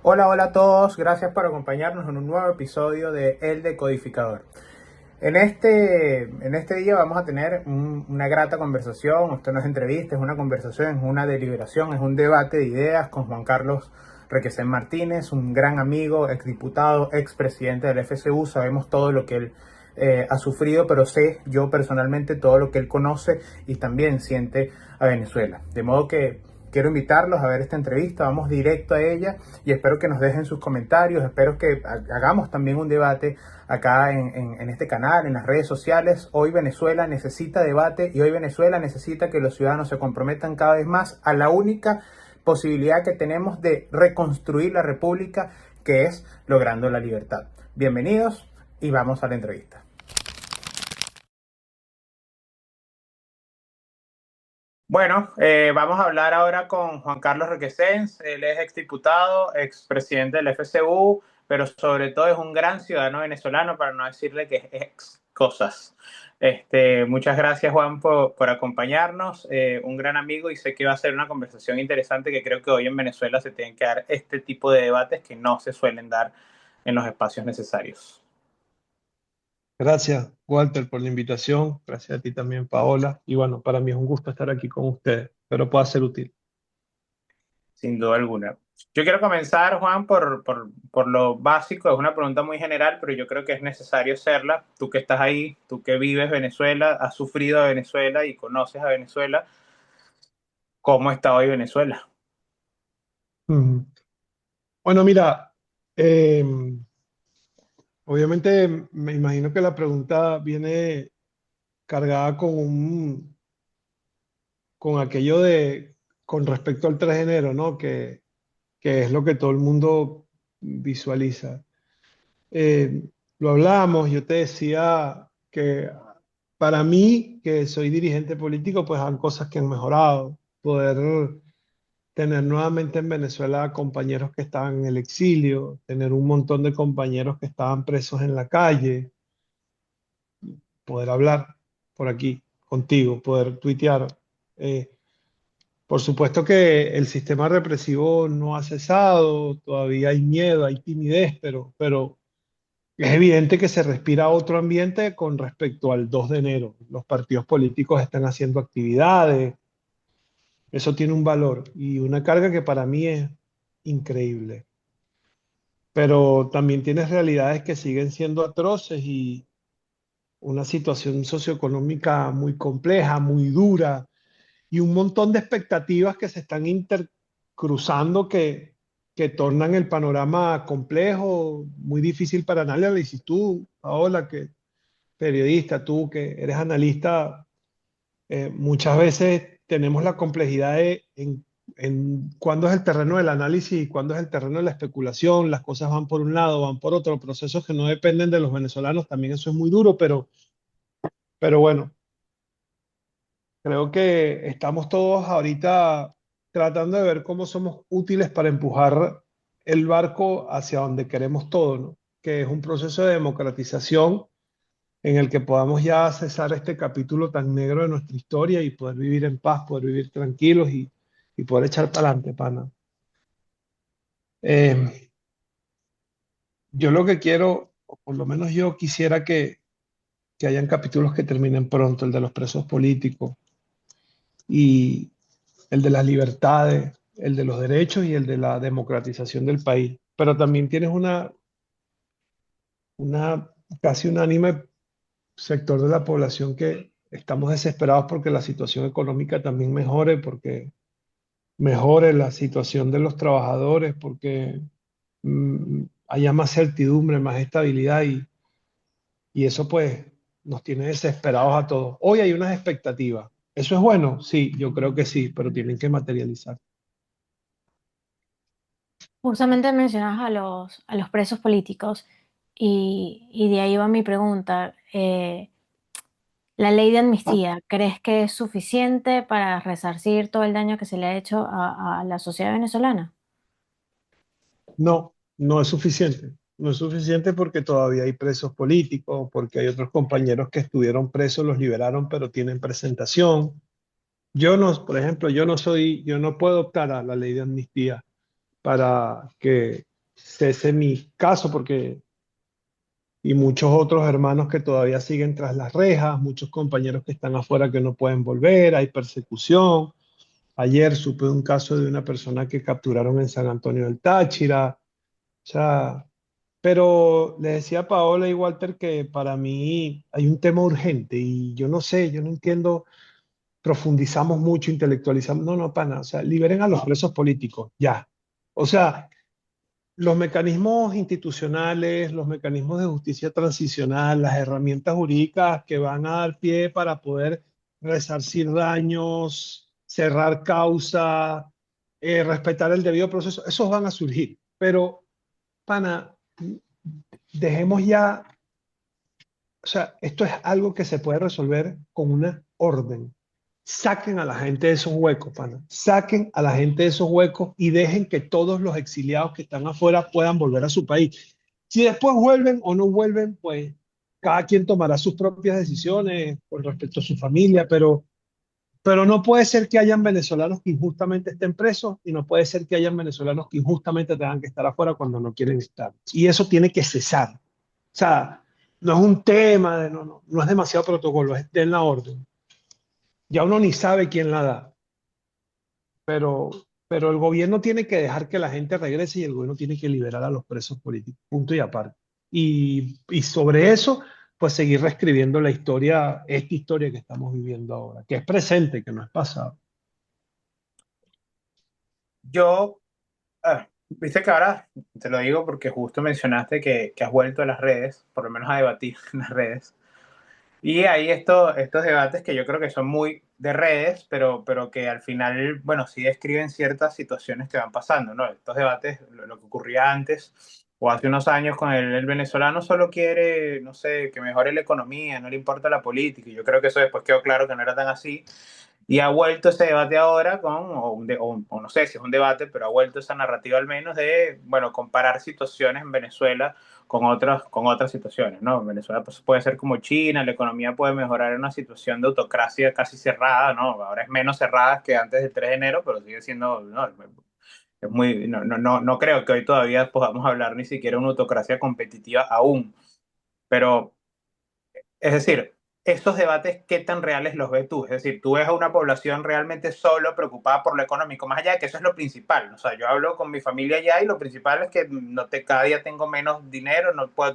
Hola, hola a todos, gracias por acompañarnos en un nuevo episodio de El Decodificador. En este día vamos a tener una grata conversación. Esto no es entrevista, es una conversación, es una deliberación, es un debate de ideas con Juan Carlos Requesén Martínez, un gran amigo, exdiputado, expresidente del FCU. Sabemos todo lo que él ha sufrido, pero sé yo personalmente todo lo que él conoce y también siente a Venezuela. De modo que quiero invitarlos a ver esta entrevista, vamos directo a ella y espero que nos dejen sus comentarios, espero que hagamos también un debate acá en este canal, en las redes sociales. Hoy Venezuela necesita debate y hoy Venezuela necesita que los ciudadanos se comprometan cada vez más a la única posibilidad que tenemos de reconstruir la república, que es logrando la libertad. Bienvenidos y vamos a la entrevista. Bueno, vamos a hablar ahora con Juan Carlos Requesens. Él es exdiputado, expresidente del FCU, pero sobre todo es un gran ciudadano venezolano, para no decirle que es ex cosas. Muchas gracias, Juan, por acompañarnos. Un gran amigo y sé que va a ser una conversación interesante que creo que hoy en Venezuela se tienen que dar este tipo de debates que no se suelen dar en los espacios necesarios. Gracias, Walter, por la invitación. Gracias a ti también, Paola. Y bueno, para mí es un gusto estar aquí con ustedes. Espero pueda ser útil. Sin duda alguna. Yo quiero comenzar, Juan, por lo básico. Es una pregunta muy general, pero yo creo que es necesario hacerla. Tú que estás ahí, tú que vives Venezuela, has sufrido a Venezuela y conoces a Venezuela, ¿cómo está hoy Venezuela? Ujú. Bueno, mira, eh, obviamente me imagino que la pregunta viene cargada con aquello con respecto al 3 de enero, ¿no? Que es lo que todo el mundo visualiza. Eh, lo hablamos, yo te decía que para mí, que soy dirigente político, pues hay cosas que han mejorado. Poder tener nuevamente en Venezuela compañeros que estaban en el exilio, tener un montón de compañeros que estaban presos en la calle, poder hablar por aquí contigo, poder tuitear. Eh, por supuesto que el sistema represivo no ha cesado, todavía hay miedo, hay timidez, pero es evidente que se respira otro ambiente con respecto al 2 de enero. Los partidos políticos están haciendo actividades, eso tiene un valor y una carga que para mí es increíble. Pero también tienes realidades que siguen siendo atroces y una situación socioeconómica muy compleja, muy dura y un montón de expectativas que se están intercruzando que tornan el panorama complejo, muy difícil para análisis. Tú, Paola, que periodista, tú que eres analista, muchas veces tenemos la complejidad en cuándo es el terreno del análisis y cuándo es el terreno de la especulación. Las cosas van por un lado, van por otro, procesos que no dependen de los venezolanos, también eso es muy duro, pero bueno, creo que estamos todos ahorita tratando de ver cómo somos útiles para empujar el barco hacia donde queremos todo, ¿no? Que es un proceso de democratización en el que podamos ya cesar este capítulo tan negro de nuestra historia y poder vivir en paz, poder vivir tranquilos y poder echar para adelante, pana. Eh, yo lo que quiero, o por lo menos yo quisiera que hayan capítulos que terminen pronto, el de los presos políticos y el de las libertades, el de los derechos y el de la democratización del país. Pero también tienes una casi unánime sector de la población que estamos desesperados porque la situación económica también mejore, porque mejore la situación de los trabajadores, porque haya más certidumbre, más estabilidad y eso pues nos tiene desesperados a todos. Hoy hay unas expectativas. ¿Eso es bueno? Sí, yo creo que sí, pero tienen que materializar. Justamente mencionas a los presos políticos y de ahí va mi pregunta. La ley de amnistía, ¿crees que es suficiente para resarcir todo el daño que se le ha hecho a la sociedad venezolana? No, no es suficiente. No es suficiente porque todavía hay presos políticos, porque hay otros compañeros que estuvieron presos, los liberaron, pero tienen presentación. Yo no, por ejemplo, yo no puedo optar a la ley de amnistía para que cese mi caso, porque y muchos otros hermanos que todavía siguen tras las rejas, muchos compañeros que están afuera que no pueden volver, hay persecución. Ayer supe un caso de una persona que capturaron en San Antonio del Táchira. O sea, pero le decía a Paola y Walter que para mí hay un tema urgente y yo no sé, yo no entiendo, profundizamos mucho, intelectualizamos. No, no, pana, o sea, liberen a los presos políticos, ya. O sea, los mecanismos institucionales, los mecanismos de justicia transicional, las herramientas jurídicas que van a dar pie para poder resarcir daños, cerrar causa, respetar el debido proceso, esos van a surgir. Pero, pana, dejemos ya, o sea, esto es algo que se puede resolver con una orden. Saquen a la gente de esos huecos, pana. Saquen a la gente de esos huecos y dejen que todos los exiliados que están afuera puedan volver a su país. Si después vuelven o no vuelven, pues cada quien tomará sus propias decisiones con respecto a su familia, pero no puede ser que hayan venezolanos que injustamente estén presos y no puede ser que hayan venezolanos que injustamente tengan que estar afuera cuando no quieren estar. Y eso tiene que cesar. O sea, no es un tema, no es demasiado protocolo, es de la orden. Ya uno ni sabe quién la da, pero, pero el gobierno tiene que dejar que la gente regrese y el gobierno tiene que liberar a los presos políticos, punto y aparte. Y sobre eso, pues seguir reescribiendo la historia, esta historia que estamos viviendo ahora, que es presente, que no es pasado. Yo, viste que ahora, te lo digo porque justo mencionaste que has vuelto a las redes, por lo menos a debatir en las redes. Y hay estos debates que yo creo que son muy de redes, pero que al final, bueno, sí describen ciertas situaciones que van pasando, ¿no? Estos debates, lo que ocurría antes o hace unos años con el venezolano solo quiere, no sé, que mejore la economía, no le importa la política. Y yo creo que eso después quedó claro que no era tan así. Y ha vuelto ese debate ahora o no sé si es un debate, pero ha vuelto esa narrativa al menos de, bueno, comparar situaciones en Venezuela con otras situaciones, ¿no? Venezuela pues, puede ser como China, la economía puede mejorar en una situación de autocracia casi cerrada, ¿no? Ahora es menos cerrada que antes del 3 de enero, pero sigue siendo, no, es muy, no creo que hoy todavía podamos hablar ni siquiera de una autocracia competitiva aún, pero es decir, estos debates, ¿qué tan reales los ves tú? Es decir, tú ves a una población realmente solo preocupada por lo económico, más allá de que eso es lo principal. O sea, yo hablo con mi familia ya y lo principal es que cada día tengo menos dinero,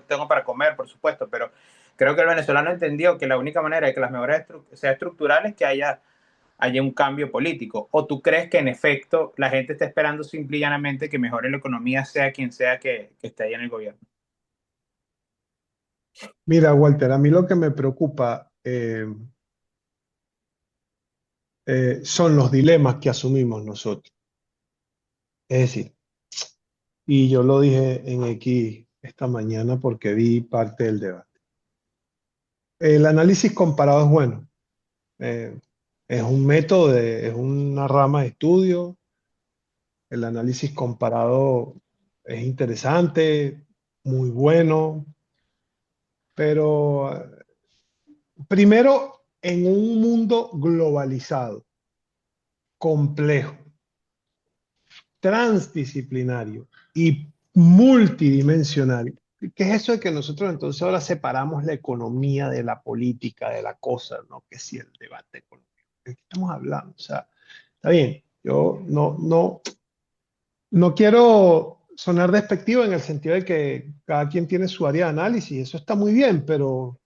tengo para comer, por supuesto, pero creo que el venezolano entendió que la única manera de que las mejoras sean estructurales es que haya un cambio político. ¿O tú crees que en efecto la gente está esperando simple y llanamente que mejore la economía, sea quien sea que esté ahí en el gobierno? Mira, Walter, a mí lo que me preocupa son los dilemas que asumimos nosotros. Es decir, y yo lo dije en X esta mañana porque vi parte del debate. El análisis comparado es bueno. Eh, es un método, es una rama de estudio. El análisis comparado es interesante, muy bueno, pero primero, en un mundo globalizado, complejo, transdisciplinario y multidimensional. ¿Qué es eso de que nosotros entonces ahora separamos la economía de la política, de la cosa, ¿no? Que si el debate económico. ¿De qué estamos hablando? O sea, está bien, yo no quiero sonar despectivo en el sentido de que cada quien tiene su área de análisis, eso está muy bien, pero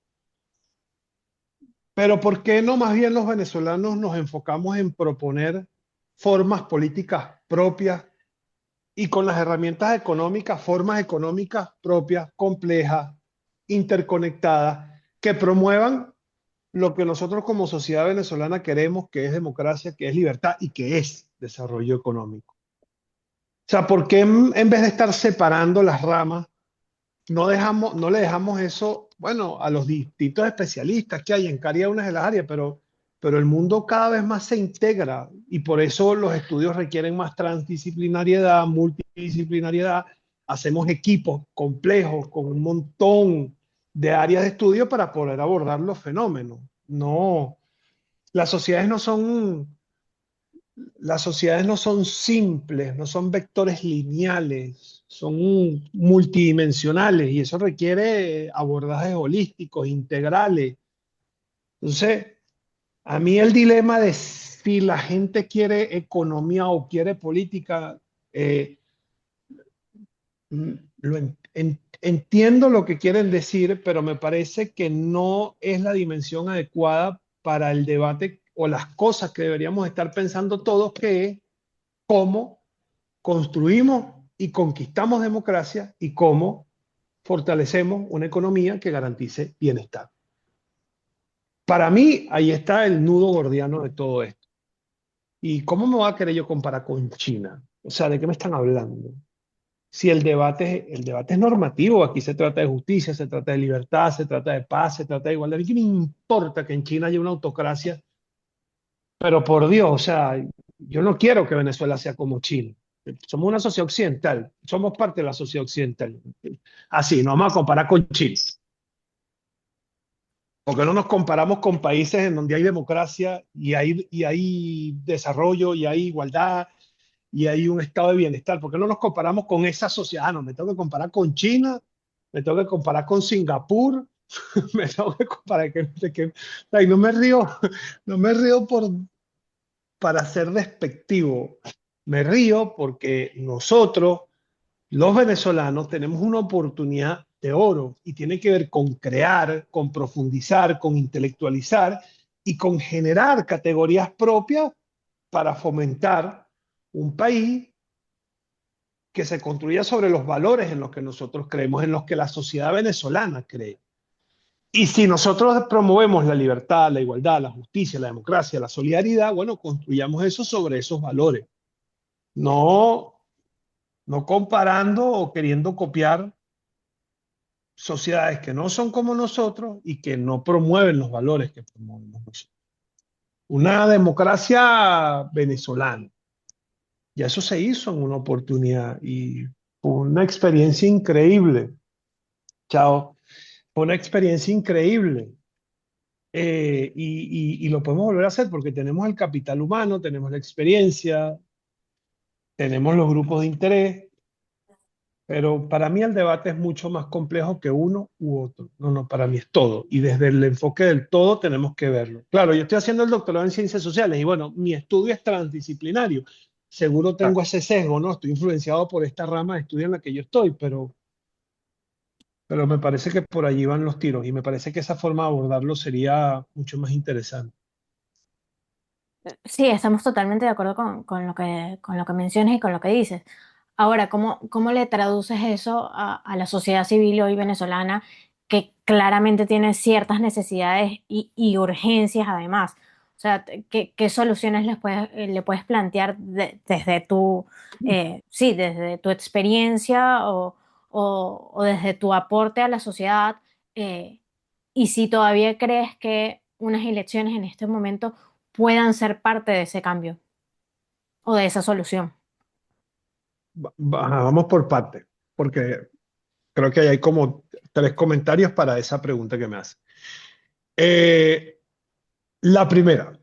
¿por qué no más bien los venezolanos nos enfocamos en proponer formas políticas propias y con las herramientas económicas, formas económicas propias, complejas, interconectadas, que promuevan lo que nosotros como sociedad venezolana queremos, que es democracia, que es libertad y que es desarrollo económico? O sea, ¿por qué en vez de estar separando las ramas, no le dejamos eso, bueno, a los distintos especialistas que hay en cada una de las áreas, pero el mundo cada vez más se integra y por eso los estudios requieren más transdisciplinariedad, multidisciplinariedad, hacemos equipos complejos con un montón de áreas de estudio para poder abordar los fenómenos. No, las sociedades no son, las sociedades no son simples, no son vectores lineales, son multidimensionales y eso requiere abordajes holísticos, integrales. Entonces, a mí el dilema de si la gente quiere economía o quiere política, eh, entiendo lo que quieren decir, pero me parece que no es la dimensión adecuada para el debate o las cosas que deberíamos estar pensando todos, que es cómo construimos y conquistamos democracia y cómo fortalecemos una economía que garantice bienestar. Para mí, ahí está el nudo gordiano de todo esto. ¿Y cómo me voy a querer yo comparar con China? O sea, ¿de qué me están hablando? Si el debate es normativo, aquí se trata de justicia, se trata de libertad, se trata de paz, se trata de igualdad. ¿Y qué me importa que en China haya una autocracia? Pero por Dios, o sea, yo no quiero que Venezuela sea como Chile. Somos una sociedad occidental, somos parte de la sociedad occidental. Así, nos vamos a comparar con Chile. Porque no nos comparamos con países en donde hay democracia y hay desarrollo y hay igualdad y hay un estado de bienestar. ¿Por qué no nos comparamos con esa sociedad? No, me tengo que comparar con China, me tengo que comparar con Singapur, me tengo que comparar ay, no me río, no me río para ser despectivo. Me río porque nosotros, los venezolanos, tenemos una oportunidad de oro y tiene que ver con crear, con profundizar, con intelectualizar y con generar categorías propias para fomentar un país que se construya sobre los valores en los que nosotros creemos, en los que la sociedad venezolana cree. Y si nosotros promovemos la libertad, la igualdad, la justicia, la democracia, la solidaridad, bueno, construyamos eso sobre esos valores. No, no comparando o queriendo copiar sociedades que no son como nosotros y que no promueven los valores que promovemos nosotros. Una democracia venezolana. Ya eso se hizo en una oportunidad y fue una experiencia increíble. Chao. Fue una experiencia increíble. Y lo podemos volver a hacer porque tenemos el capital humano, tenemos la experiencia, tenemos los grupos de interés, pero para mí el debate es mucho más complejo que uno u otro. No, no, para mí es todo. Y desde el enfoque del todo tenemos que verlo. Claro, yo estoy haciendo el doctorado en ciencias sociales y bueno, mi estudio es transdisciplinario. Seguro tengo ese sesgo, ¿no? Estoy influenciado por esta rama de estudio en la que yo estoy, pero me parece que por allí van los tiros y me parece que esa forma de abordarlo sería mucho más interesante. Sí, estamos totalmente de acuerdo con lo que mencionas y con lo que dices. Ahora, ¿cómo le traduces eso a la sociedad civil hoy venezolana que claramente tiene ciertas necesidades y urgencias además? O sea, ¿qué soluciones le puedes plantear desde sí, desde tu experiencia o desde tu aporte a la sociedad? eh, y si todavía crees que unas elecciones en este momento puedan ser parte de ese cambio o de esa solución. Vamos por partes, porque creo que hay como tres comentarios para esa pregunta que me hace. Eh, la primera,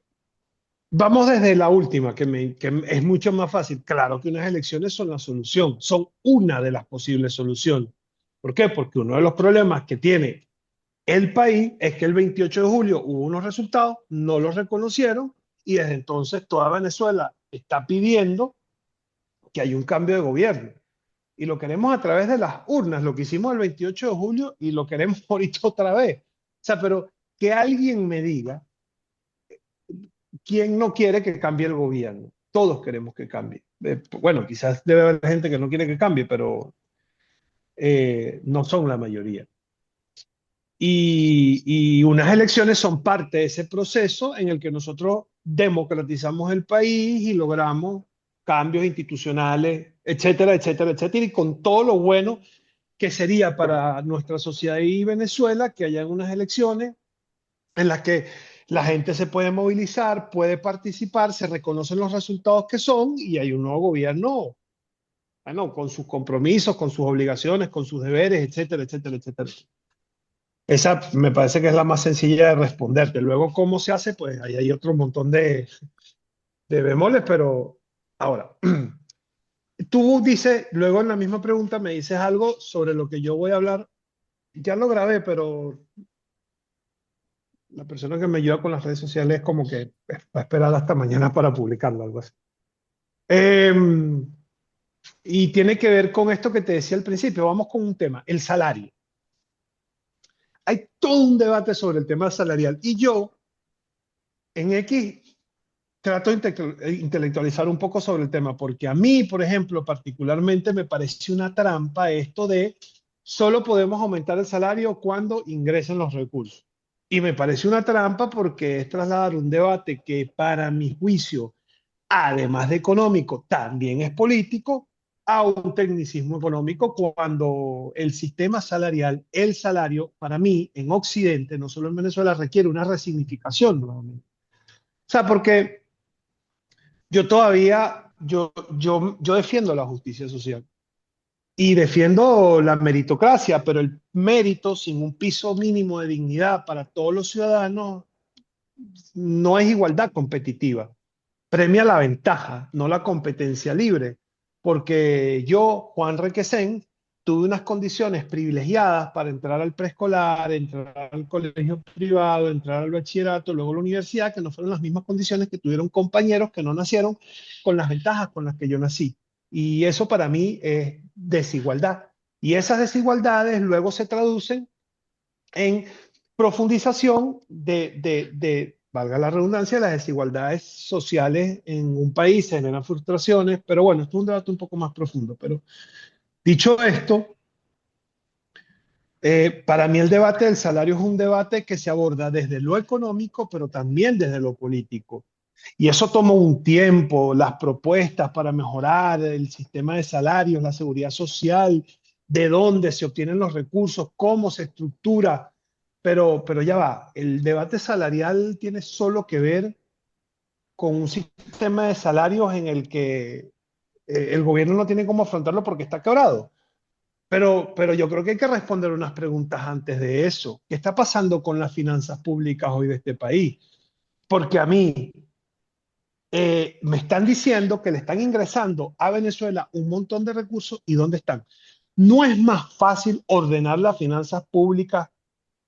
vamos desde la última, que es mucho más fácil. Claro que unas elecciones son la solución, son una de las posibles soluciones. ¿Por qué? Porque uno de los problemas que tiene el país es que el 28 de julio hubo unos resultados, no los reconocieron y desde entonces toda Venezuela está pidiendo que haya un cambio de gobierno. Y lo queremos a través de las urnas, lo que hicimos el 28 de julio y lo queremos ahorita otra vez. O sea, pero que alguien me diga quién no quiere que cambie el gobierno. Todos queremos que cambie. Bueno, quizás debe haber gente que no quiere que cambie, pero no son la mayoría. Y unas elecciones son parte de ese proceso en el que nosotros democratizamos el país y logramos cambios institucionales, etcétera, etcétera, etcétera, y con todo lo bueno que sería para nuestra sociedad y Venezuela que haya unas elecciones en las que la gente se puede movilizar, puede participar, se reconocen los resultados que son y hay un nuevo gobierno, bueno, con sus compromisos, con sus obligaciones, con sus deberes, etcétera, etcétera, etcétera. Esa me parece que es la más sencilla de responderte. Luego, ¿cómo se hace? Pues ahí hay otro montón Debémosle, pero ahora, tú dices, luego en la misma pregunta me dices algo sobre lo que yo voy a hablar. Ya lo grabé, pero la persona que me ayuda con las redes sociales como que va a esperar hasta mañana para publicarlo, algo así. Em, y tiene que ver con esto que te decía al principio. Vamos con un tema, el salario. Hay todo un debate sobre el tema salarial y yo en X trato de intelectualizar un poco sobre el tema, porque a mí, por ejemplo, particularmente me parece una trampa esto de solo podemos aumentar el salario cuando ingresen los recursos. Y me parece una trampa porque es trasladar un debate que para mi juicio, además de económico, también es político, a un tecnicismo económico cuando el sistema salarial, el salario, para mí, en Occidente, no solo en Venezuela, requiere una resignificación nuevamente. O sea, porque yo todavía, yo defiendo la justicia social y defiendo la meritocracia, pero el mérito sin un piso mínimo de dignidad para todos los ciudadanos no es igualdad competitiva. Premia la ventaja, no la competencia libre, porque yo, Juan Requesén, tuve unas condiciones privilegiadas para entrar al preescolar, entrar al colegio privado, entrar al bachillerato, luego a la universidad, que no fueron las mismas condiciones que tuvieron compañeros que no nacieron con las ventajas con las que yo nací. Y eso para mí es desigualdad. Y esas desigualdades luego se traducen en profundización valga la redundancia, las desigualdades sociales en un país, se generan frustraciones, pero bueno, esto es un debate un poco más profundo. Pero dicho esto, para mí el debate del salario es un debate que se aborda desde lo económico, pero también desde lo político. Y eso toma un tiempo, las propuestas para mejorar el sistema de salarios, la seguridad social, de dónde se obtienen los recursos, cómo se estructura. Pero ya va, el debate salarial tiene solo que ver con un sistema de salarios en el que el gobierno no tiene cómo afrontarlo porque está quebrado. Pero yo creo que hay que responder unas preguntas antes de eso. ¿Qué está pasando con las finanzas públicas hoy de este país? Porque a mí me están diciendo que le están ingresando a Venezuela un montón de recursos y ¿dónde están? ¿No es más fácil ordenar las finanzas públicas,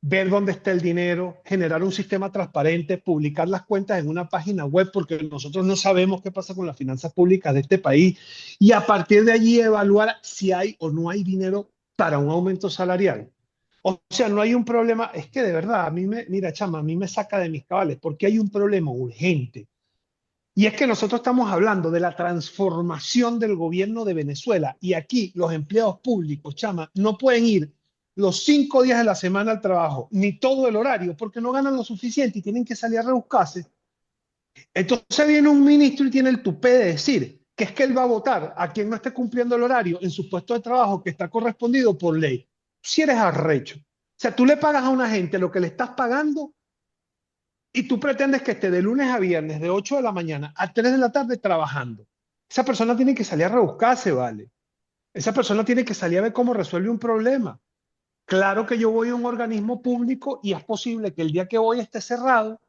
ver dónde está el dinero, generar un sistema transparente, publicar las cuentas en una página web, porque nosotros no sabemos qué pasa con las finanzas públicas de este país, y a partir de allí evaluar si hay o no hay dinero para un aumento salarial? O sea, no hay un problema, es que de verdad, mira, chama, a mí me saca de mis cabales, porque hay un problema urgente. Y es que nosotros estamos hablando de la transformación del gobierno de Venezuela y aquí los empleados públicos, chama, no pueden ir los 5 días de la semana al trabajo, ni todo el horario, porque no ganan lo suficiente y tienen que salir a rebuscarse. Entonces viene un ministro y tiene el tupé de decir que es que él va a votar a quien no esté cumpliendo el horario en su puesto de trabajo que está correspondido por ley. Si eres arrecho. O sea, tú le pagas a una gente lo que le estás pagando y tú pretendes que esté de lunes a viernes, de 8 de la mañana a 3 de la tarde trabajando. Esa persona tiene que salir a rebuscarse, ¿vale? Esa persona tiene que salir a ver cómo resuelve un problema. Claro que yo voy a un organismo público y es posible que el día que voy esté cerrado,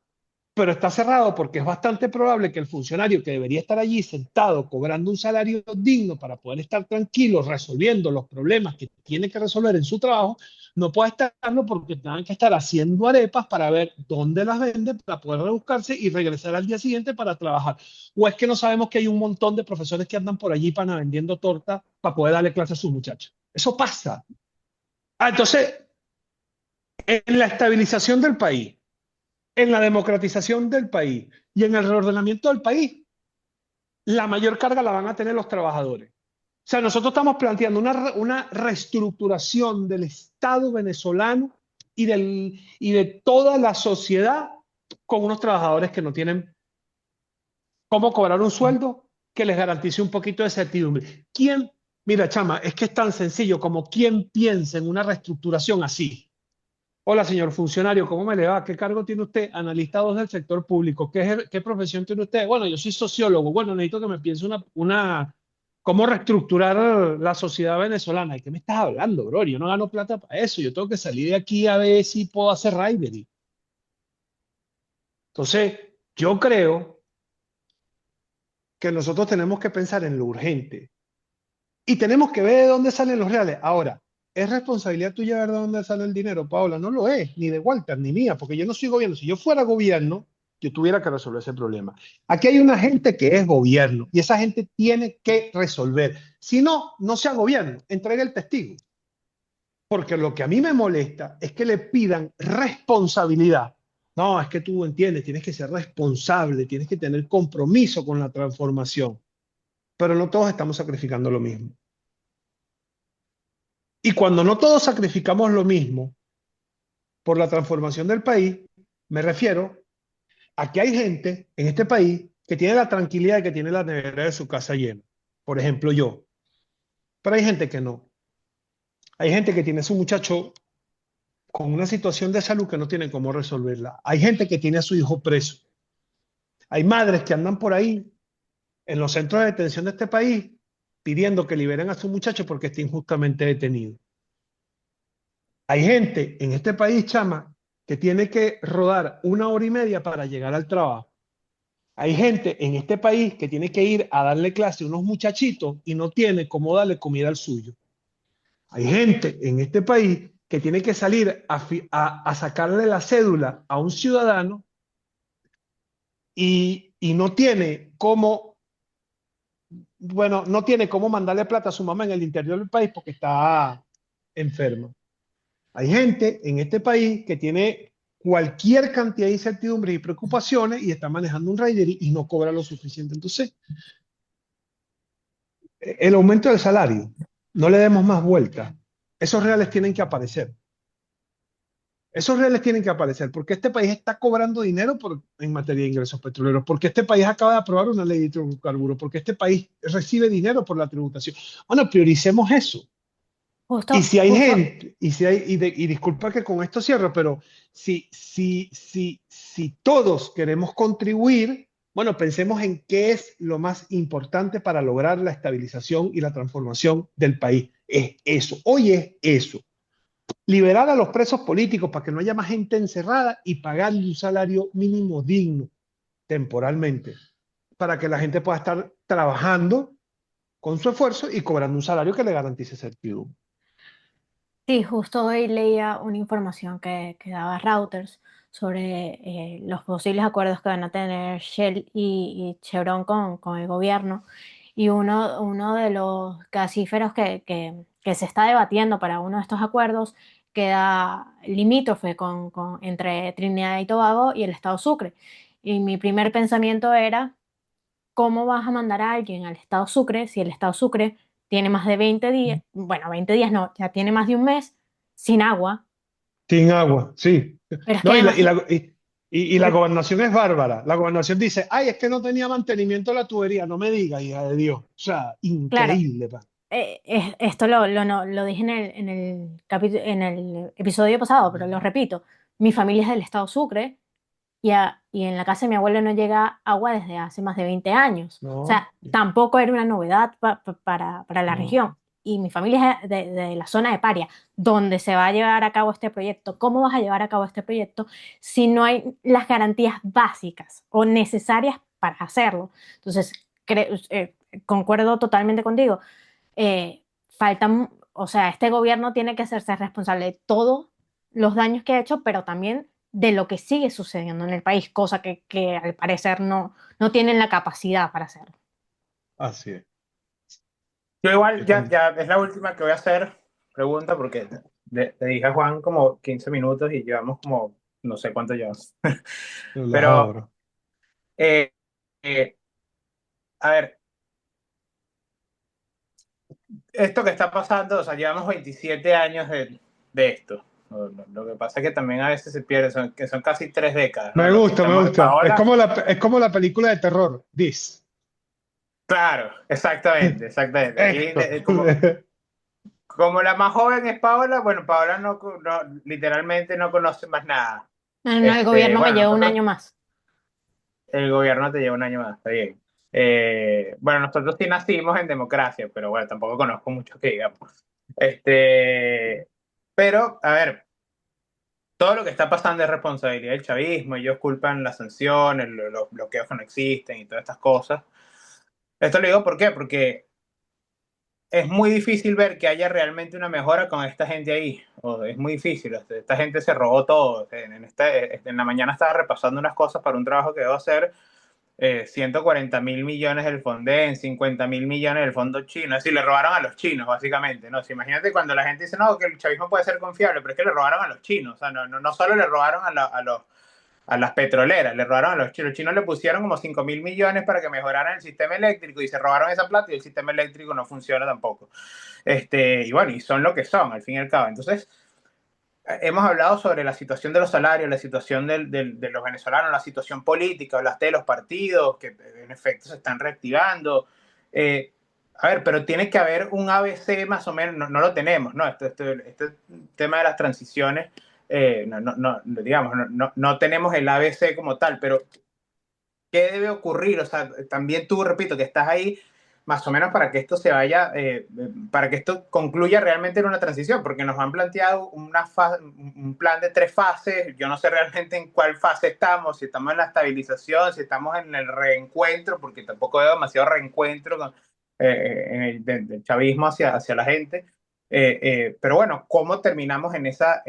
pero está cerrado porque es bastante probable que el funcionario que debería estar allí sentado cobrando un salario digno para poder estar tranquilo resolviendo los problemas que tiene que resolver en su trabajo, no pueda estarlo porque tengan que estar haciendo arepas para ver dónde las vende para poder rebuscarse y regresar al día siguiente para trabajar. O es que no sabemos que hay un montón de profesores que andan por allí para vendiendo torta para poder darle clase a sus muchachos. Eso pasa. Entonces, en la estabilización del país, en la democratización del país y en el reordenamiento del país, la mayor carga la van a tener los trabajadores. O sea, nosotros estamos planteando una reestructuración del Estado venezolano y de toda la sociedad con unos trabajadores que no tienen cómo cobrar un sueldo que les garantice un poquito de certidumbre. ¿Quién? Mira, chama, es que es tan sencillo como quién piensa en una reestructuración así. Hola, señor funcionario, ¿cómo me le va? ¿Qué cargo tiene usted? Analista 2 del sector público. ¿Qué profesión tiene usted? Bueno, yo soy sociólogo. Bueno, necesito que me piense cómo reestructurar la sociedad venezolana. ¿De qué me estás hablando, bro? Yo no gano plata para eso. Yo tengo que salir de aquí a ver si puedo hacer ridery. Entonces, yo creo que nosotros tenemos que pensar en lo urgente y tenemos que ver de dónde salen los reales. Ahora, ¿es responsabilidad tuya ver de dónde sale el dinero, Paola? No lo es, ni de Walter, ni mía, porque yo no soy gobierno. Si yo fuera gobierno, yo tuviera que resolver ese problema. Aquí hay una gente que es gobierno y esa gente tiene que resolver. Si no, no sea gobierno, entregue el testigo. Porque lo que a mí me molesta es que le pidan responsabilidad. No, es que tú entiendes, tienes que ser responsable, tienes que tener compromiso con la transformación, pero no todos estamos sacrificando lo mismo. Y cuando no todos sacrificamos lo mismo por la transformación del país, me refiero a que hay gente en este país que tiene la tranquilidad de que tiene la nevera de su casa llena. Por ejemplo, yo. Pero hay gente que no. Hay gente que tiene a su muchacho con una situación de salud que no tiene cómo resolverla. Hay gente que tiene a su hijo preso. Hay madres que andan por ahí en los centros de detención de este país pidiendo que liberen a su muchacho porque está injustamente detenido. Hay gente en este país, chama, que tiene que rodar 1 hora y media para llegar al trabajo. Hay gente en este país que tiene que ir a darle clase a unos muchachitos y no tiene cómo darle comida al suyo. Hay gente en este país que tiene que salir a sacarle la cédula a un ciudadano y no tiene cómo, bueno, no tiene cómo mandarle plata a su mamá en el interior del país porque está enferma. Hay gente en este país que tiene cualquier cantidad de incertidumbres y preocupaciones y está manejando un rider y no cobra lo suficiente. Entonces, el aumento del salario, no le demos más vuelta. Esos reales tienen que aparecer. Esos reales tienen que aparecer porque este país está cobrando dinero en materia de ingresos petroleros, porque este país acaba de aprobar una ley de hidrocarburos, porque este país recibe dinero por la tributación. Bueno, prioricemos eso. Y Justo, si hay justo, gente, y disculpa que con esto cierro, pero si todos queremos contribuir, bueno, pensemos en qué es lo más importante para lograr la estabilización y la transformación del país. Es eso, hoy es eso. Liberar a los presos políticos para que no haya más gente encerrada y pagarle un salario mínimo digno temporalmente, para que la gente pueda estar trabajando con su esfuerzo y cobrando un salario que le garantice certidumbre. sí, justo hoy leía una información que daba Reuters sobre los posibles acuerdos que van a tener Shell y Chevron con el gobierno. Y uno de los gasíferos que se está debatiendo para uno de estos acuerdos queda limítrofe entre Trinidad y Tobago y el estado Sucre. Y mi primer pensamiento era, ¿cómo vas a mandar a alguien al estado Sucre si el estado Sucre tiene más de 20 días, bueno, 20 días no, ya tiene más de un mes sin agua? Sin agua, sí. Pero es que No, además, y la gobernación es bárbara. La gobernación dice, ay, es que no tenía mantenimiento de la tubería. No me diga, hija de Dios. O sea, claro, increíble, pa. esto lo dije en el episodio pasado, pero lo repito, mi familia es del estado Sucre y en la casa de mi abuelo no llega agua desde hace más de 20 años. O No, sea, tampoco era una novedad para la no. región. Y mi familia es de la zona de Paria, donde se va a llevar a cabo este proyecto. ¿Cómo vas a llevar a cabo este proyecto si no hay las garantías básicas o necesarias para hacerlo? Entonces, concuerdo totalmente contigo. O sea, este gobierno tiene que hacerse responsable de todos los daños que ha hecho, pero también de lo que sigue sucediendo en el país, cosa que al parecer no tienen la capacidad para hacerlo. Así es. Yo igual, Yo ya, también. ya es la última que voy a hacer pregunta porque le dije a Juan como 15 minutos y llevamos como no sé cuánto llevamos. Relajado, Pero, bro. eh, eh, a ver, esto que está pasando, o sea, llevamos 27 años de esto. Lo que pasa es que también a veces se pierde, que son casi 3 décadas, ¿no? Me Lo que gusta, me estamos, gusta. Paola, Es como la película de terror, This. claro, exactamente, exactamente. Aquí, Esto. como la más joven es Paola, bueno, Paola literalmente no conoce más nada. No, no, el gobierno me Bueno, lleva un nosotros, año más. el gobierno te lleva un año más, está bien. Bueno, nosotros sí nacimos en democracia, pero bueno, tampoco conozco mucho que digamos. Pero, a ver, todo lo que está pasando es responsabilidad del chavismo. Ellos culpan las sanciones, los bloqueos que no existen y todas estas cosas. Esto lo digo ¿por qué? Porque es muy difícil ver que haya realmente una mejora con esta gente ahí. O es muy difícil. Esta gente se robó todo. En la mañana estaba repasando unas cosas para un trabajo que debo hacer. 140.000 millones del Fonden, 50.000 millones del fondo chino. Es decir, le robaron a los chinos, básicamente. ¿No? Si imagínate cuando la gente dice, no, que el chavismo puede ser confiable, pero es que le robaron a los chinos. O sea, no solo le robaron a las petroleras, le robaron a los chinos. Los chinos le pusieron como 5.000 millones para que mejoraran el sistema eléctrico y se robaron esa plata y el sistema eléctrico no funciona tampoco. Y bueno, y son lo que son, al fin y al cabo. Entonces, hemos hablado sobre la situación de los salarios, la situación de los venezolanos, la situación política, hablaste de los partidos que en efecto se están reactivando. Eh, a ver, pero tiene que haber un ABC más o menos, no lo tenemos, ¿no? Este tema de las transiciones, digamos, no tenemos el ABC como tal, pero ¿qué debe ocurrir? O sea, también tú, repito, que estás ahí más o menos para que esto se vaya, para que esto concluya realmente en una transición, porque nos han planteado un plan de 3 fases. Yo no sé realmente en cuál fase estamos, si estamos en la estabilización, si estamos en el reencuentro, porque tampoco veo demasiado reencuentro del chavismo hacia la gente. Pero bueno, ¿cómo terminamos en esa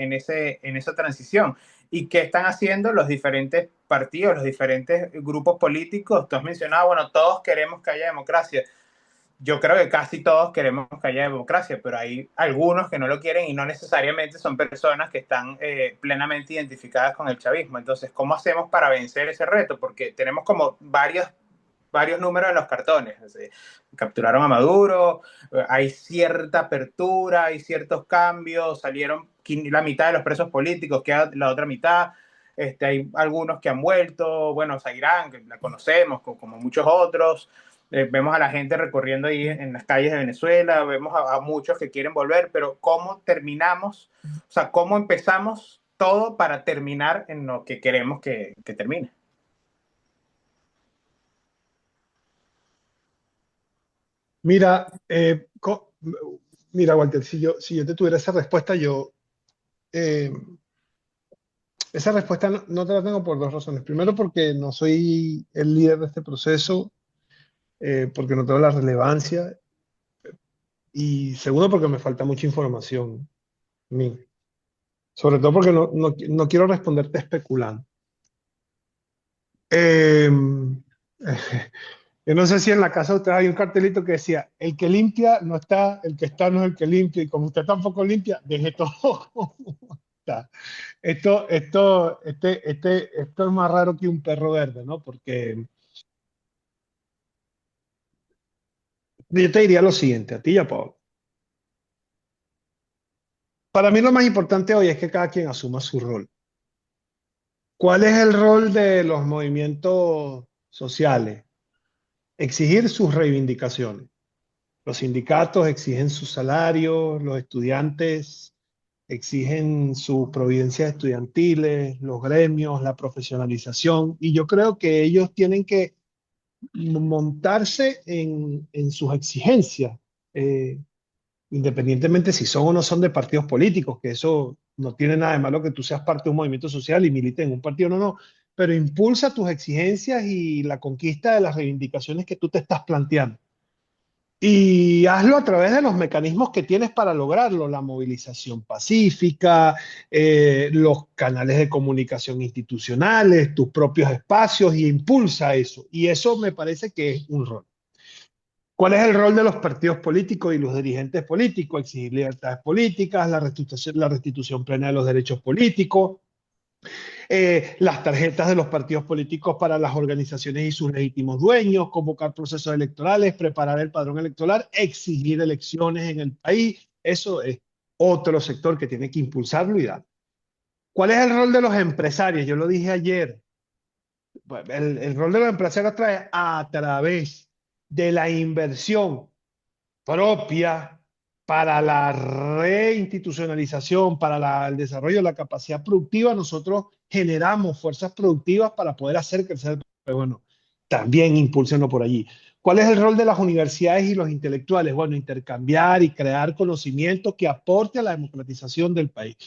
transición? ¿Y qué están haciendo los diferentes partidos, los diferentes grupos políticos? Tú has mencionado, bueno, todos queremos que haya democracia. Yo creo que casi todos queremos que haya democracia, pero hay algunos que no lo quieren y no necesariamente son personas que están plenamente identificadas con el chavismo. Entonces, ¿cómo hacemos para vencer ese reto? Porque tenemos como varios números en los cartones. Capturaron a Maduro, hay cierta apertura, hay ciertos cambios, salieron la mitad de los presos políticos, queda la otra mitad. Hay algunos que han vuelto, bueno, Zairán, que la conocemos, como muchos otros. Vemos a la gente recorriendo ahí en las calles de Venezuela, vemos a muchos que quieren volver, pero ¿cómo terminamos? O sea, ¿cómo empezamos todo para terminar en lo que queremos que termine? Mira, mira, Walter, si yo te tuviera esa respuesta, eh, esa respuesta no te la tengo por dos razones. Primero, porque no soy el líder de este proceso, porque no tengo la relevancia. Y segundo, porque me falta mucha información a mí. Sobre todo porque no quiero responderte especulando. Eh, yo no sé si en la casa de ustedes hay un cartelito que decía, el que limpia no está, el que está no es el que limpia, y como usted tampoco limpia, deje todo como está. Esto es más raro que un perro verde, ¿no? Porque yo te diría lo siguiente, a ti y a Pablo. Para mí lo más importante hoy es que cada quien asuma su rol. ¿Cuál es el rol de los movimientos sociales? Exigir sus reivindicaciones. Los sindicatos exigen sus salarios, los estudiantes exigen sus providencias estudiantiles, los gremios, la profesionalización, y yo creo que ellos tienen que montarse en sus exigencias, eh, independientemente si son o no son de partidos políticos, que eso no tiene nada de malo que tú seas parte de un movimiento social y milites en un partido, no, pero impulsa tus exigencias y la conquista de las reivindicaciones que tú te estás planteando. Y hazlo a través de los mecanismos que tienes para lograrlo, la movilización pacífica, los canales de comunicación institucionales, tus propios espacios, y impulsa eso. Y eso me parece que es un rol. ¿Cuál es el rol de los partidos políticos y los dirigentes políticos? Exigir libertades políticas, la restitución plena de los derechos políticos, las tarjetas de los partidos políticos para las organizaciones y sus legítimos dueños, convocar procesos electorales, preparar el padrón electoral, exigir elecciones en el país. Eso es otro sector que tiene que impulsarlo y dar. ¿Cuál es el rol de los empresarios? Yo lo dije ayer. Bueno, el rol de los empresarios trae a través de la inversión propia para la reinstitucionalización, para el desarrollo de la capacidad productiva. Nosotros generamos fuerzas productivas para poder hacer crecer el país. Bueno, también impúlsenlo por allí. ¿Cuál es el rol de las universidades y los intelectuales? Bueno, intercambiar y crear conocimiento que aporte a la democratización del país.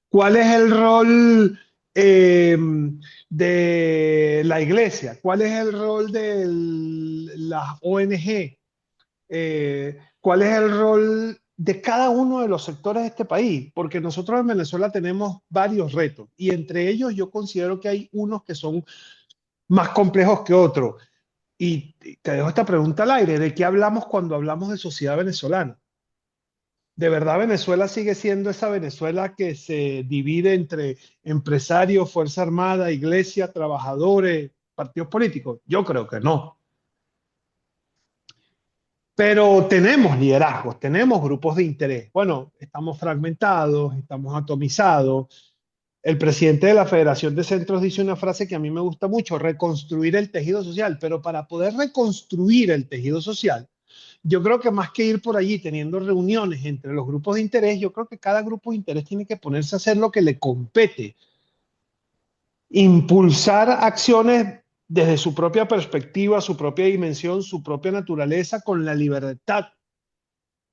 ¿Cuál es el rol eh, de la iglesia? ¿Cuál es el rol de las ONG? ¿Cuál es el rol de cada uno de los sectores de este país? Porque nosotros en Venezuela tenemos varios retos y entre ellos yo considero que hay unos que son más complejos que otros. Y te dejo esta pregunta al aire: ¿de qué hablamos cuando hablamos de sociedad venezolana? ¿De verdad Venezuela sigue siendo esa Venezuela que se divide entre empresarios, Fuerza Armada, iglesia, trabajadores, partidos políticos? Yo creo que no. Pero tenemos liderazgos, tenemos grupos de interés. Bueno, estamos fragmentados, estamos atomizados. El presidente de la Federación de Centros dice una frase que a mí me gusta mucho: reconstruir el tejido social. Pero para poder reconstruir el tejido social, yo creo que más que ir por allí teniendo reuniones entre los grupos de interés, yo creo que cada grupo de interés tiene que ponerse a hacer lo que le compete, impulsar acciones desde su propia perspectiva, su propia dimensión, su propia naturaleza, con la libertad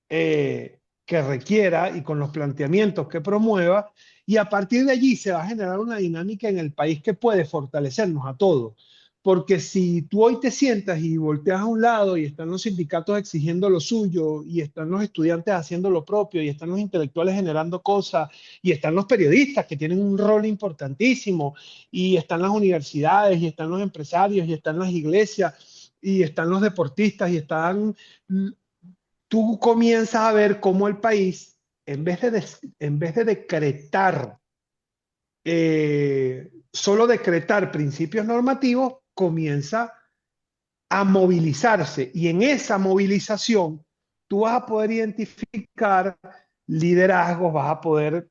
que requiera y con los planteamientos que promueva, y a partir de allí se va a generar una dinámica en el país que puede fortalecernos a todos. Porque si tú hoy te sientas y volteas a un lado y están los sindicatos exigiendo lo suyo, y están los estudiantes haciendo lo propio, y están los intelectuales generando cosas, y están los periodistas que tienen un rol importantísimo, y están las universidades, y están los empresarios, y están las iglesias, y están los deportistas, y están, tú comienzas a ver cómo el país, en vez de decretar, solo decretar principios normativos, comienza a movilizarse. Y en esa movilización, tú vas a poder identificar liderazgos, vas a poder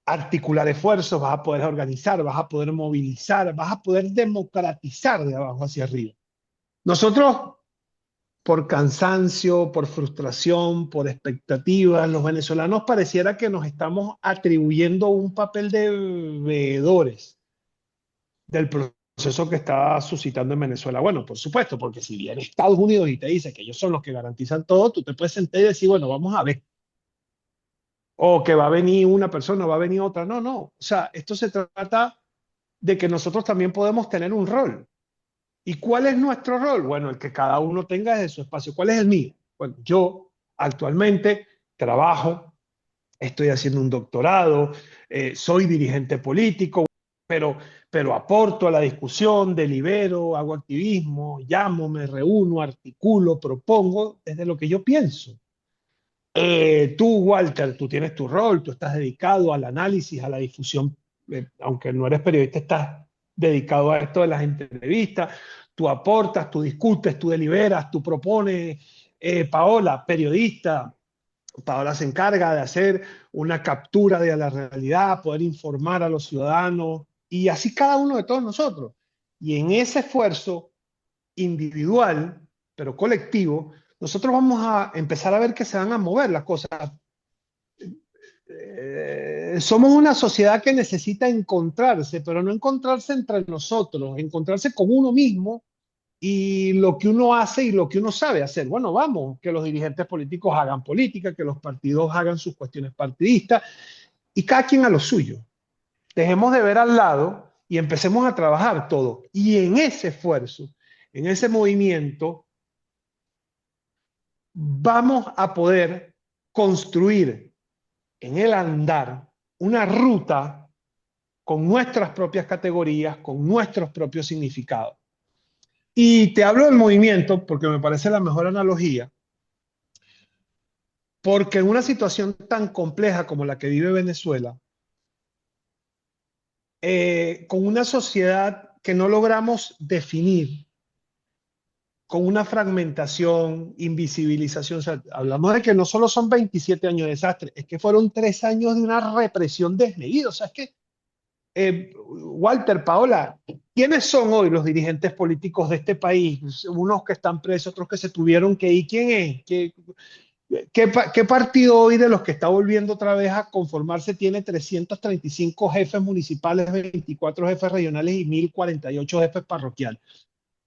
articular esfuerzos, vas a poder organizar, vas a poder movilizar, vas a poder democratizar de abajo hacia arriba. Nosotros, por cansancio, por frustración, por expectativas, los venezolanos pareciera que nos estamos atribuyendo un papel de veedores del proceso que está suscitando en Venezuela. Bueno, por supuesto, porque si viene Estados Unidos y te dice que ellos son los que garantizan todo, tú te puedes sentar y decir, bueno, vamos a ver. O que va a venir una persona, va a venir otra. No, no. O sea, esto se trata de que nosotros también podemos tener un rol. ¿Y cuál es nuestro rol? Bueno, el que cada uno tenga desde su espacio. ¿Cuál es el mío? Bueno, yo actualmente trabajo, estoy haciendo un doctorado, soy dirigente político, pero, pero aporto a la discusión, delibero, hago activismo, llamo, me reúno, articulo, propongo desde lo que yo pienso. Tú, Walter, tú tienes tu rol, tú estás dedicado al análisis, a la difusión, aunque no eres periodista, estás dedicado a esto de las entrevistas, tú aportas, tú discutes, tú deliberas, tú propones. Paola, periodista, Paola se encarga de hacer una captura de la realidad, poder informar a los ciudadanos, y así cada uno de todos nosotros. Y en ese esfuerzo individual, pero colectivo, nosotros vamos a empezar a ver que se van a mover las cosas. Somos una sociedad que necesita encontrarse, pero no encontrarse entre nosotros, encontrarse con uno mismo y lo que uno hace y lo que uno sabe hacer. Bueno, vamos, que los dirigentes políticos hagan política, que los partidos hagan sus cuestiones partidistas, y cada quien a lo suyo. Dejemos de ver al lado y empecemos a trabajar todo. Y en ese esfuerzo, en ese movimiento, vamos a poder construir en el andar una ruta con nuestras propias categorías, con nuestros propios significados. Y te hablo del movimiento porque me parece la mejor analogía, porque en una situación tan compleja como la que vive Venezuela, con una sociedad que no logramos definir, con una fragmentación, invisibilización, o sea, hablamos de que no solo son 27 años de desastre, es que fueron 3 años de una represión desmedida. O sea, es que, Walter, Paola, ¿quiénes son hoy los dirigentes políticos de este país? Unos que están presos, otros que se tuvieron que ir. ¿Quién es? ¿Qué partido hoy de los que está volviendo otra vez a conformarse tiene 335 jefes municipales, 24 jefes regionales y 1048 jefes parroquiales?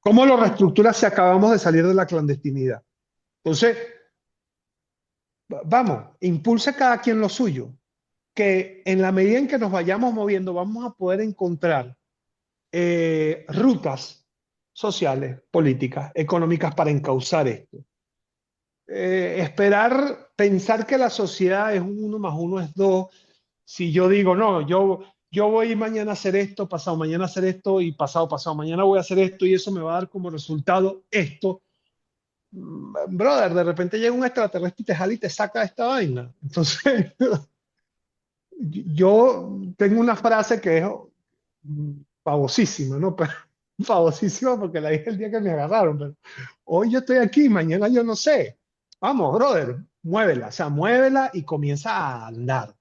¿Cómo lo reestructura si acabamos de salir de la clandestinidad? Entonces, vamos, impulse cada quien lo suyo. que en la medida en que nos vayamos moviendo, vamos a poder encontrar rutas sociales, políticas, económicas para encauzar esto. Pensar que la sociedad es un uno más uno es dos. Si yo digo, no, yo voy mañana a hacer esto, pasado mañana a hacer esto y pasado mañana voy a hacer esto y eso me va a dar como resultado esto. Brother, de repente llega un extraterrestre y te jala y te saca de esta vaina. Entonces, yo tengo una frase que es pavosísima, ¿no? Pero, pavosísima porque la dije el día que me agarraron, pero hoy yo estoy aquí, mañana yo no sé. Vamos, brother, muévela, o sea, muévela y comienza a andar.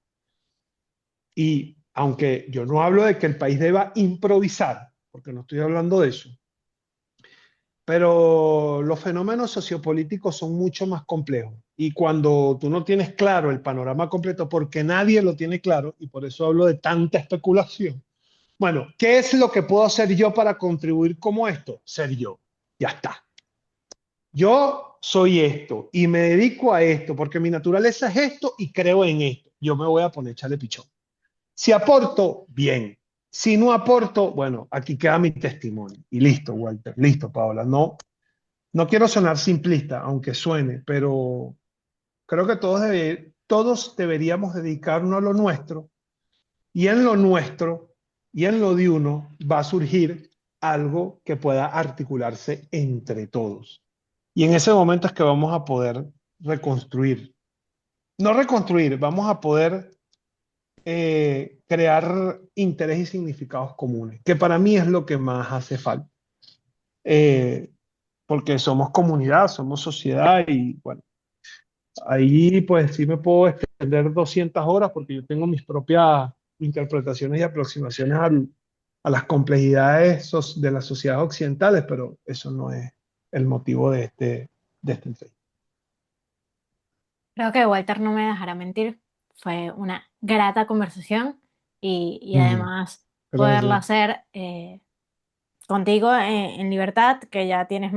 Y aunque yo no hablo de que el país deba improvisar, porque no estoy hablando de eso, pero los fenómenos sociopolíticos son mucho más complejos. Y cuando tú no tienes claro el panorama completo, porque nadie lo tiene claro, y por eso hablo de tanta especulación, bueno, ¿qué es lo que puedo hacer yo para contribuir como esto? Ser yo. Ya está. Yo soy esto y me dedico a esto porque mi naturaleza es esto y creo en esto. Yo me voy a poner a echarle pichón. Si aporto, bien. Si no aporto, bueno, aquí queda mi testimonio. Y listo, Walter. Listo, Paola. No, no quiero sonar simplista, aunque suene, pero creo que todos deberíamos dedicarnos a lo nuestro y en lo nuestro y en lo de uno va a surgir algo que pueda articularse entre todos. Y en ese momento es que vamos a poder reconstruir. No reconstruir, vamos a poder crear interés y significados comunes, que para mí es lo que más hace falta. Eh, Porque somos comunidad, somos sociedad y bueno, ahí pues sí me puedo extender 200 horas porque yo tengo mis propias interpretaciones y aproximaciones a las complejidades de las sociedades occidentales, pero eso no es el motivo de este entrevista. Creo que Walter no me dejará mentir. Fue una grata conversación y Mm, además poderla gracias. hacer contigo en libertad, que ya tienes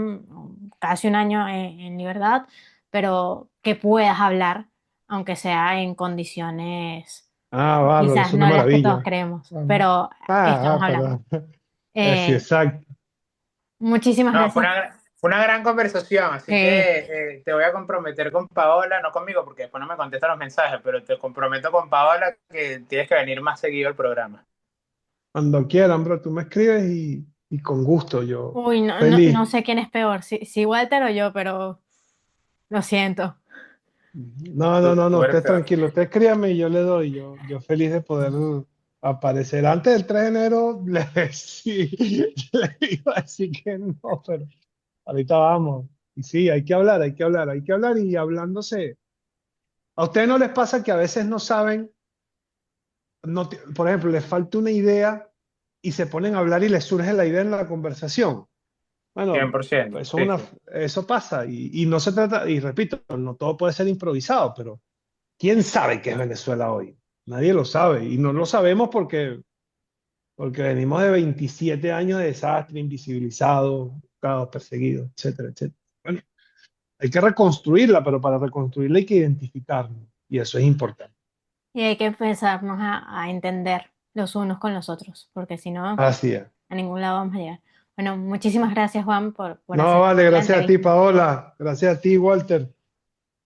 casi un año en libertad, pero que puedas hablar, aunque sea en condiciones Ah, bárbaro, es quizás una no las que todos maravilla. creemos, Ah, pero estamos hablando. perdón. Sí, Eh, exacto. Muchísimas No, gracias. fue una gran conversación, así Eh, que te voy a comprometer con Paola, no conmigo porque después no me contesta los mensajes, pero te comprometo con Paola que tienes que venir más seguido al programa. Cuando quieran, bro, tú me escribes y con gusto, yo Uy, no feliz. sé quién es peor, si Walter o yo, pero lo siento. No, no, Tú, no, no, tú eres usted peor. tranquilo, usted escríbame y yo le doy, yo feliz de poder aparecer. Antes del 3 de enero, sí, le iba a decir que no, pero ahorita vamos. Y sí, hay que hablar, hay que hablar, hay que hablar y hablándose. ¿A ustedes no les pasa que a veces no saben, por ejemplo, les falta una idea y se ponen a hablar y les surge la idea en la conversación? Cien Bueno, por ciento. pues Sí, sí. eso pasa y no se trata, y repito, no todo puede ser improvisado, pero ¿quién sabe qué es Venezuela hoy? Nadie lo sabe y no lo sabemos porque venimos de 27 años de desastre, invisibilizados, buscados, perseguidos, etcétera, etcétera. Bueno, hay que reconstruirla, pero para reconstruirla hay que identificarnos y eso es importante. Y hay que empezarnos a entender los unos con los otros, porque si no, Así es. a ningún lado vamos a llegar. Bueno, muchísimas gracias, Juan, por No, aceptar vale, la gracias a ti, entrevista. Paola. Gracias a ti, Walter.